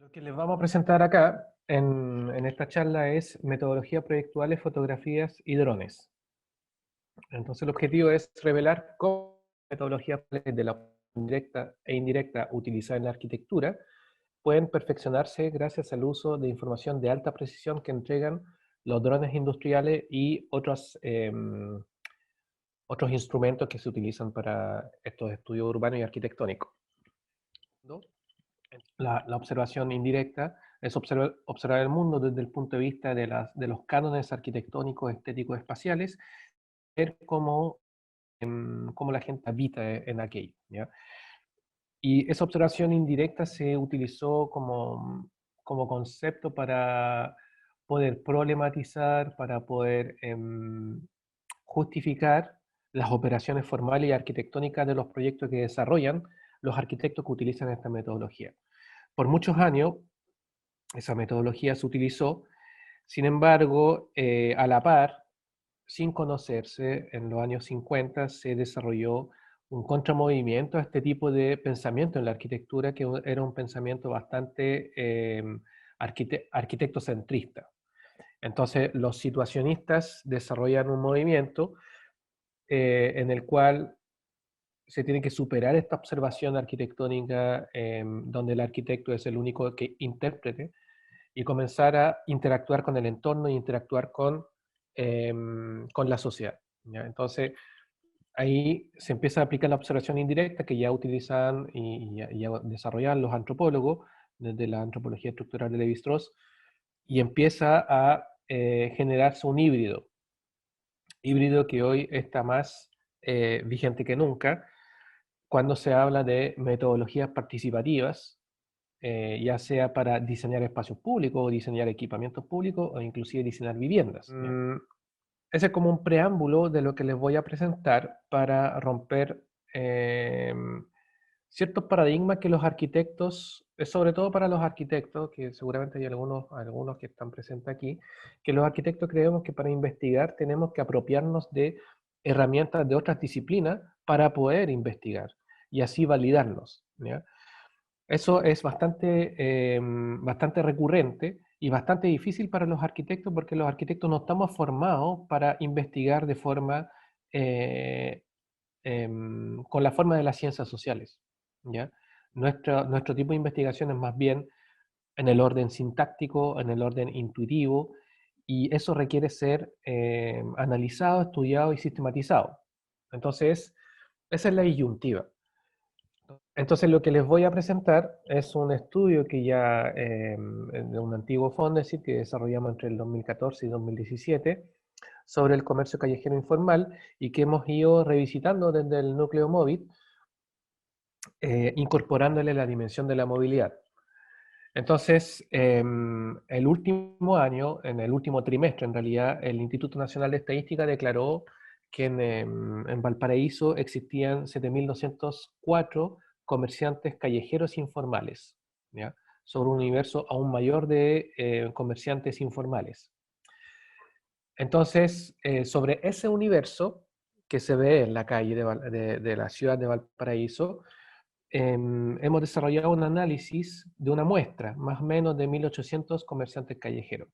Lo que les vamos a presentar acá en esta charla es metodología proyectuales, fotografías y drones. Entonces el objetivo es revelar cómo metodologías de la directa e indirecta utilizadas en la arquitectura pueden perfeccionarse gracias al uso de información de alta precisión que entregan los drones industriales y otros instrumentos que se utilizan para estos estudios urbanos y arquitectónicos, ¿no? La observación indirecta es observar el mundo desde el punto de vista de los cánones arquitectónicos, estéticos, espaciales, ver cómo la gente habita en aquello, ¿ya? Y esa observación indirecta se utilizó como concepto para poder problematizar, para poder justificar las operaciones formales y arquitectónicas de los proyectos que desarrollan los arquitectos que utilizan esta metodología. Por muchos años, esa metodología se utilizó, sin embargo, a la par, sin conocerse, en los años 50 se desarrolló un contramovimiento a este tipo de pensamiento en la arquitectura, que era un pensamiento bastante arquitectocentrista. Entonces, los situacionistas desarrollan un movimiento en el cual se tiene que superar esta observación arquitectónica donde el arquitecto es el único que intérprete y comenzar a interactuar con el entorno y interactuar con la sociedad, ¿ya? Entonces, ahí se empieza a aplicar la observación indirecta que ya utilizan y ya desarrollaban los antropólogos desde la antropología estructural de Lévi-Strauss, y empieza a generarse un híbrido que hoy está más vigente que nunca cuando se habla de metodologías participativas, ya sea para diseñar espacios públicos o diseñar equipamientos públicos o inclusive diseñar viviendas, ¿ya? Ese es como un preámbulo de lo que les voy a presentar para romper ciertos paradigmas que los arquitectos, sobre todo para los arquitectos, que seguramente hay algunos que están presentes aquí, que los arquitectos creemos que para investigar tenemos que apropiarnos de herramientas de otras disciplinas para poder investigar y así validarlos, ¿ya? Eso es bastante recurrente y bastante difícil para los arquitectos porque los arquitectos no estamos formados para investigar de forma, eh, con la forma de las ciencias sociales, ¿ya? Nuestro tipo de investigación es más bien en el orden sintáctico, en el orden intuitivo, y eso requiere ser analizado, estudiado y sistematizado. Entonces, esa es la disyuntiva. Entonces lo que les voy a presentar es un estudio que ya de un antiguo Fondesit que desarrollamos entre el 2014 y 2017 sobre el comercio callejero informal y que hemos ido revisitando desde el núcleo móvil, incorporándole la dimensión de la movilidad. Entonces, el último año, en el último trimestre en realidad, el Instituto Nacional de Estadística declaró que en Valparaíso existían 7.204 comerciantes callejeros informales, ¿ya? Sobre un universo aún mayor de comerciantes informales. Entonces, sobre ese universo que se ve en la calle de la ciudad de Valparaíso, hemos desarrollado un análisis de una muestra, más o menos de 1.800 comerciantes callejeros.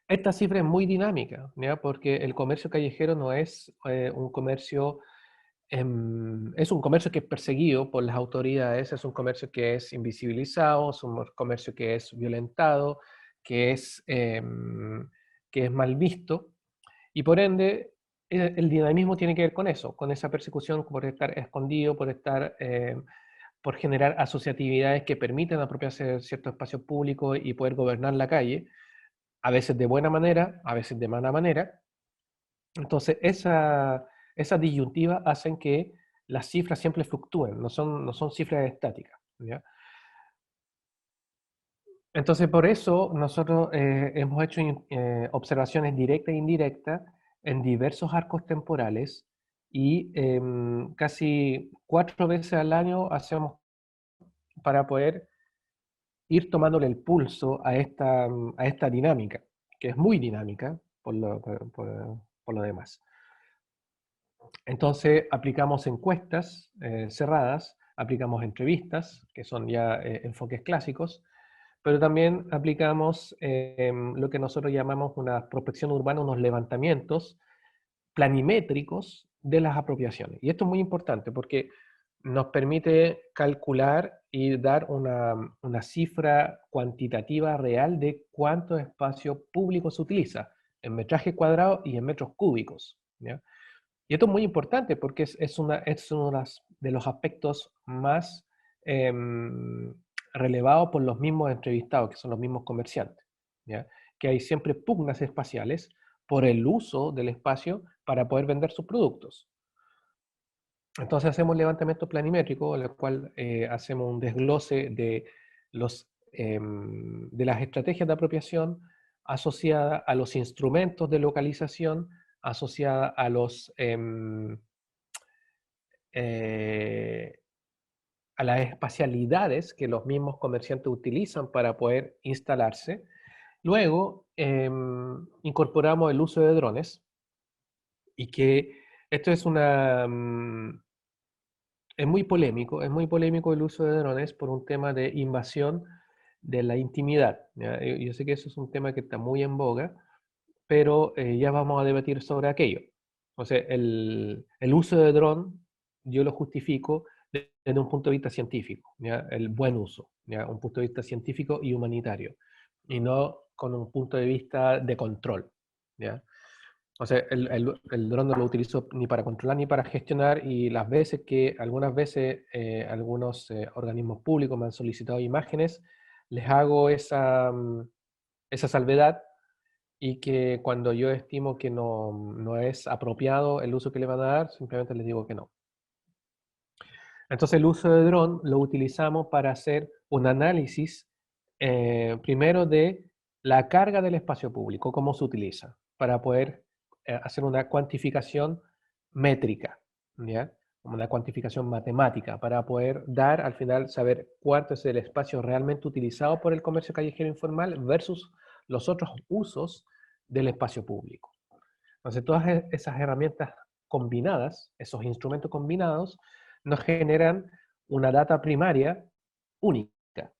Esta cifra es muy dinámica, ¿ya? Porque el comercio callejero no es un comercio, es un comercio que es perseguido por las autoridades, es un comercio que es invisibilizado, es un comercio que es violentado, que es mal visto, y por ende el dinamismo tiene que ver con eso, con esa persecución por estar escondido, por generar asociatividades que permiten apropiarse de ciertos espacios públicos y poder gobernar la calle, a veces de buena manera, a veces de mala manera. Entonces, esas disyuntivas hacen que las cifras siempre fluctúen, no son cifras estáticas, ¿ya? Entonces, por eso nosotros hemos hecho observaciones directas e indirectas en diversos arcos temporales y casi 4 veces al año hacemos para poder ir tomándole el pulso a esta dinámica, que es muy dinámica por lo demás. Entonces aplicamos encuestas cerradas aplicamos entrevistas, que son ya enfoques clásicos, pero también aplicamos lo que nosotros llamamos una prospección urbana, unos levantamientos planimétricos de las apropiaciones. Y esto es muy importante porque nos permite calcular y dar una cifra cuantitativa real de cuánto espacio público se utiliza en metraje cuadrado y en metros cúbicos, ¿ya? Y esto es muy importante porque es uno de los aspectos más em, relevados por los mismos entrevistados, que son los mismos comerciantes, ¿ya? Que hay siempre pugnas espaciales por el uso del espacio para poder vender sus productos. Entonces hacemos levantamiento planimétrico, en el cual hacemos un desglose de, de las estrategias de apropiación asociadas a los instrumentos de localización, asociadas a eh, a las espacialidades que los mismos comerciantes utilizan para poder instalarse. Luego incorporamos el uso de drones y que esto es muy polémico el uso de drones por un tema de invasión de la intimidad, ¿ya? Yo sé que eso es un tema que está muy en boga, pero ya vamos a debatir sobre aquello. O sea, el uso de dron yo lo justifico desde un punto de vista científico, ¿ya? El buen uso, ¿ya? Un punto de vista científico y humanitario, y no con un punto de vista de control, ¿ya? O sea, el dron no lo utilizo ni para controlar ni para gestionar, y algunas veces algunos organismos públicos me han solicitado imágenes, les hago esa salvedad, y que cuando yo estimo que no es apropiado el uso que le van a dar, simplemente les digo que no. Entonces el uso de dron lo utilizamos para hacer un análisis primero de la carga del espacio público, cómo se utiliza, para poder hacer una cuantificación métrica, ¿ya? Una cuantificación matemática, para poder dar al final, saber cuánto es el espacio realmente utilizado por el comercio callejero informal versus los otros usos del espacio público. Entonces todas esas herramientas combinadas, esos instrumentos combinados, nos generan una data primaria única,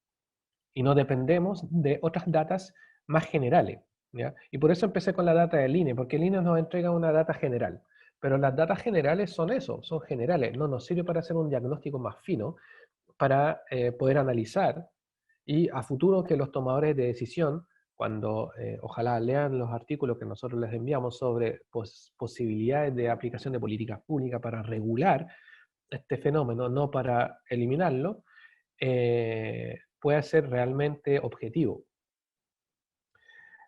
y no dependemos de otras datas más generales, ¿ya? Y por eso empecé con la data del INE, porque el INE nos entrega una data general, pero las datas generales son eso, son generales, no nos sirve para hacer un diagnóstico más fino, para poder analizar, y a futuro que los tomadores de decisión, cuando ojalá lean los artículos que nosotros les enviamos sobre posibilidades de aplicación de políticas públicas para regular este fenómeno, no para eliminarlo, pueda ser realmente objetivo.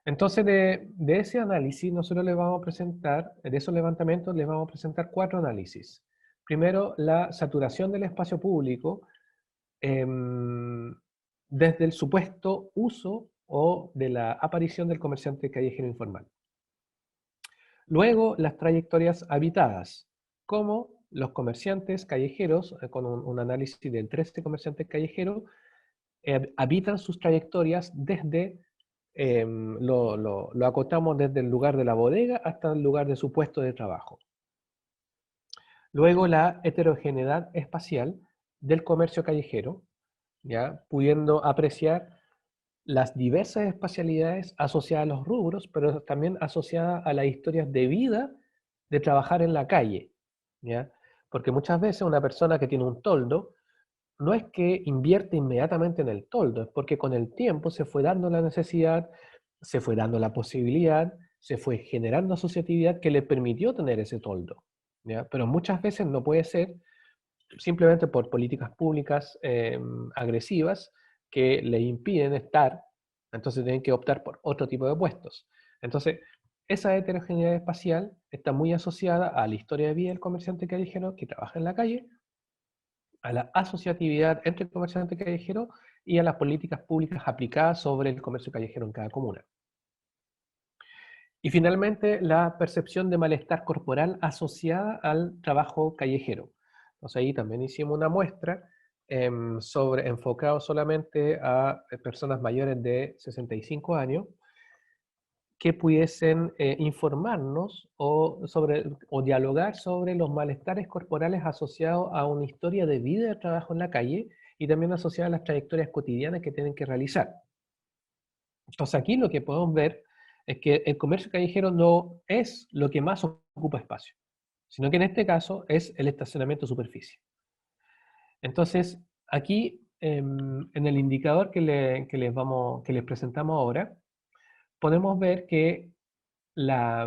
Entonces, de ese análisis, nosotros les vamos a presentar, de esos levantamientos, les vamos a presentar 4 análisis. Primero, la saturación del espacio público desde el supuesto uso o de la aparición del comerciante callejero informal. Luego, las trayectorias habitadas, como los comerciantes callejeros, con un análisis de 13 comerciantes callejeros, habitan sus trayectorias desde, lo acotamos desde el lugar de la bodega hasta el lugar de su puesto de trabajo. Luego la heterogeneidad espacial del comercio callejero, ¿ya? Pudiendo apreciar las diversas espacialidades asociadas a los rubros, pero también asociadas a las historias de vida de trabajar en la calle, ¿ya? Porque muchas veces una persona que tiene un toldo no es que invierte inmediatamente en el toldo, es porque con el tiempo se fue dando la necesidad, se fue dando la posibilidad, se fue generando asociatividad que le permitió tener ese toldo, ¿ya? Pero muchas veces no puede ser simplemente por políticas públicas agresivas que le impiden estar, entonces tienen que optar por otro tipo de puestos. Entonces, esa heterogeneidad espacial está muy asociada a la historia de vida del comerciante callejero que trabaja en la calle, a la asociatividad entre el comerciante callejero y a las políticas públicas aplicadas sobre el comercio callejero en cada comuna. Y finalmente, la percepción de malestar corporal asociada al trabajo callejero. Entonces ahí también hicimos una muestra enfocado solamente a personas mayores de 65 años, que pudiesen informarnos o dialogar sobre los malestares corporales asociados a una historia de vida de trabajo en la calle y también asociados a las trayectorias cotidianas que tienen que realizar. Entonces aquí lo que podemos ver es que el comercio callejero no es lo que más ocupa espacio, sino que en este caso es el estacionamiento de superficie. Entonces, aquí en el indicador que les presentamos ahora, podemos ver que la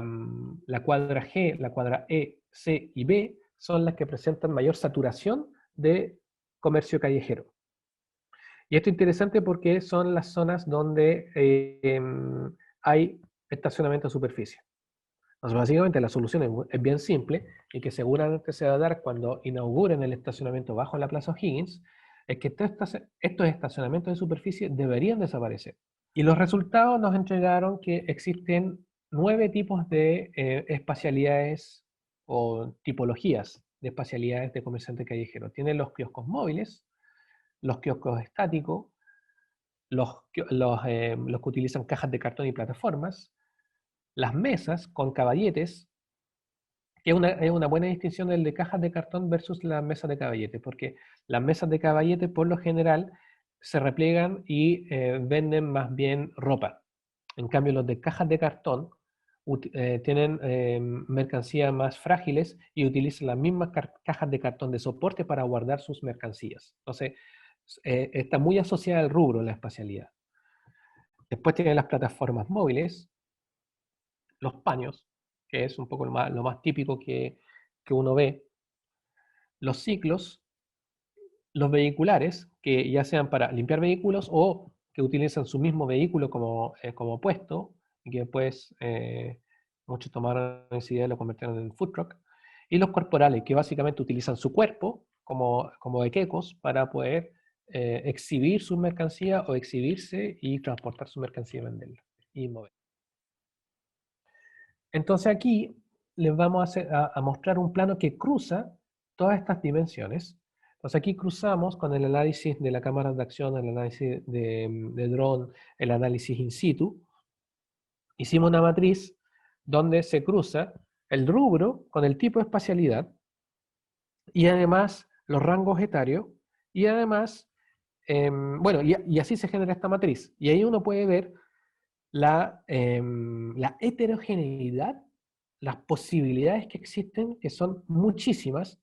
cuadra G, la cuadra E, C y B son las que presentan mayor saturación de comercio callejero. Y esto es interesante porque son las zonas donde hay estacionamiento de superficie. Entonces, básicamente la solución es bien simple y que seguramente se va a dar cuando inauguren el estacionamiento bajo la Plaza O'Higgins, es que estos estacionamientos de superficie deberían desaparecer. Y los resultados nos entregaron que existen 9 tipos de espacialidades o tipologías de espacialidades de comerciante callejero. Tienen los kioscos móviles, los kioscos estáticos, los que utilizan cajas de cartón y plataformas, las mesas con caballetes, que es una buena distinción el de cajas de cartón versus las mesas de caballete, porque las mesas de caballete por lo general se repliegan y venden más bien ropa. En cambio, los de cajas de cartón tienen mercancías más frágiles y utilizan las mismas cajas de cartón de soporte para guardar sus mercancías. Entonces, está muy asociada al rubro la espacialidad. Después tienen las plataformas móviles, los paños, que es un poco lo más típico que uno ve, los ciclos, los vehiculares, que ya sean para limpiar vehículos o que utilizan su mismo vehículo como puesto, y que después muchos tomaron esa idea y lo convirtieron en food truck, y los corporales, que básicamente utilizan su cuerpo como de quecos para poder exhibir su mercancía o exhibirse y transportar su mercancía y venderla y mover. Entonces aquí les vamos a mostrar un plano que cruza todas estas dimensiones. Entonces aquí cruzamos con el análisis de la cámara de acción, el análisis de dron, el análisis in situ. Hicimos una matriz donde se cruza el rubro con el tipo de espacialidad y además los rangos etarios y además, bueno, y así se genera esta matriz. Y ahí uno puede ver la heterogeneidad, las posibilidades que existen, que son muchísimas.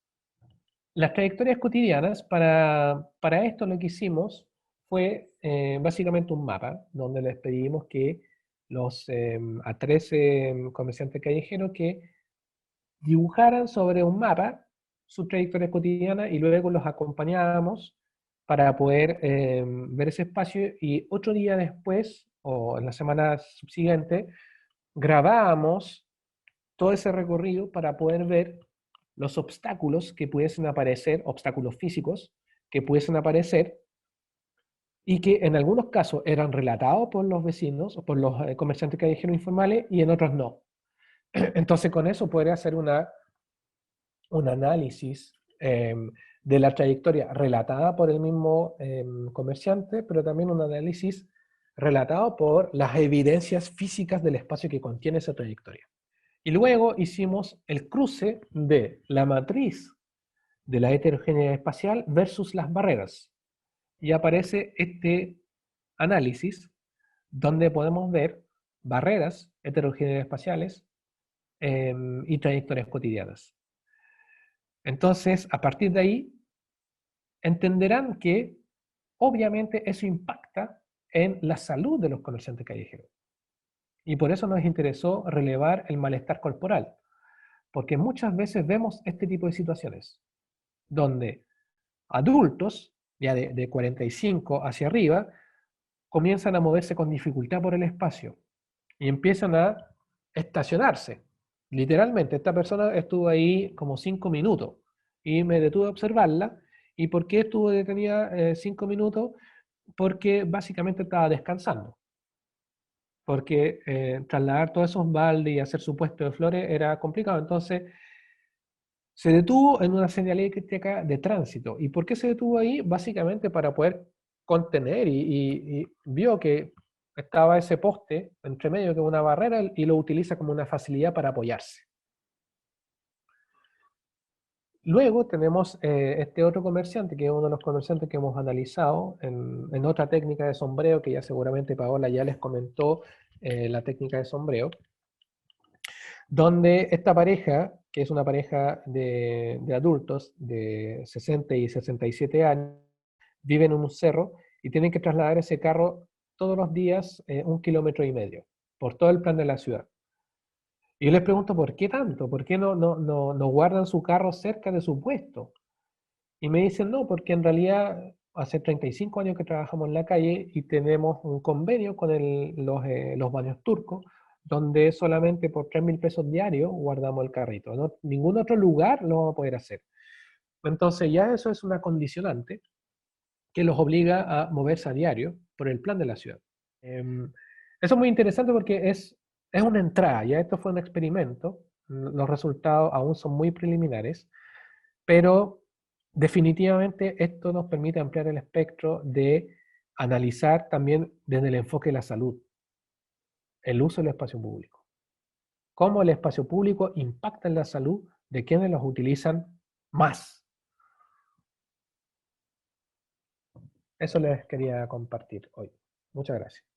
Las trayectorias cotidianas, para esto lo que hicimos fue básicamente un mapa, donde les pedimos que a 13 comerciantes callejeros que dibujaran sobre un mapa su trayectoria cotidiana y luego los acompañábamos para poder ver ese espacio y otro día después o en la semana subsiguiente grabábamos todo ese recorrido para poder ver los obstáculos que pudiesen aparecer, obstáculos físicos que pudiesen aparecer y que en algunos casos eran relatados por los vecinos o por los comerciantes callejeros informales y en otros no. Entonces con eso podría hacer un análisis de la trayectoria relatada por el mismo comerciante, pero también un análisis relatado por las evidencias físicas del espacio que contiene esa trayectoria. Y luego hicimos el cruce de la matriz de la heterogeneidad espacial versus las barreras. Y aparece este análisis donde podemos ver barreras, heterogeneidades espaciales y trayectorias cotidianas. Entonces, a partir de ahí, entenderán que obviamente eso impacta en la salud de los comerciantes callejeros. Y por eso nos interesó relevar el malestar corporal, porque muchas veces vemos este tipo de situaciones, donde adultos, ya de 45 hacia arriba, comienzan a moverse con dificultad por el espacio y empiezan a estacionarse. Literalmente, esta persona estuvo ahí como 5 minutos y me detuve a observarla. ¿Y por qué estuvo detenida 5 minutos? Porque básicamente estaba descansando. Porque trasladar todos esos baldes y hacer su puesto de flores era complicado. Entonces, se detuvo en una señalética de tránsito. ¿Y por qué se detuvo ahí? Básicamente para poder contener y vio que estaba ese poste entre medio que es una barrera y lo utiliza como una facilidad para apoyarse. Luego tenemos este otro comerciante, que es uno de los comerciantes que hemos analizado en otra técnica de sombreo, que ya seguramente Paola ya les comentó la técnica de sombreo, donde esta pareja, que es una pareja de adultos de 60 y 67 años, viven en un cerro y tienen que trasladar ese carro todos los días 1,5 kilómetros por todo el plan de la ciudad. Y yo les pregunto, ¿por qué tanto? ¿Por qué no guardan su carro cerca de su puesto? Y me dicen, no, porque en realidad hace 35 años que trabajamos en la calle y tenemos un convenio con los baños turcos, donde solamente por 3.000 pesos diarios guardamos el carrito. ¿No? Ningún otro lugar lo vamos a poder hacer. Entonces ya eso es una condicionante que los obliga a moverse a diario por el plan de la ciudad. Eso es muy interesante porque es una entrada, ya esto fue un experimento, los resultados aún son muy preliminares, pero definitivamente esto nos permite ampliar el espectro de analizar también desde el enfoque de la salud, el uso del espacio público, cómo el espacio público impacta en la salud de quienes los utilizan más. Eso les quería compartir hoy. Muchas gracias.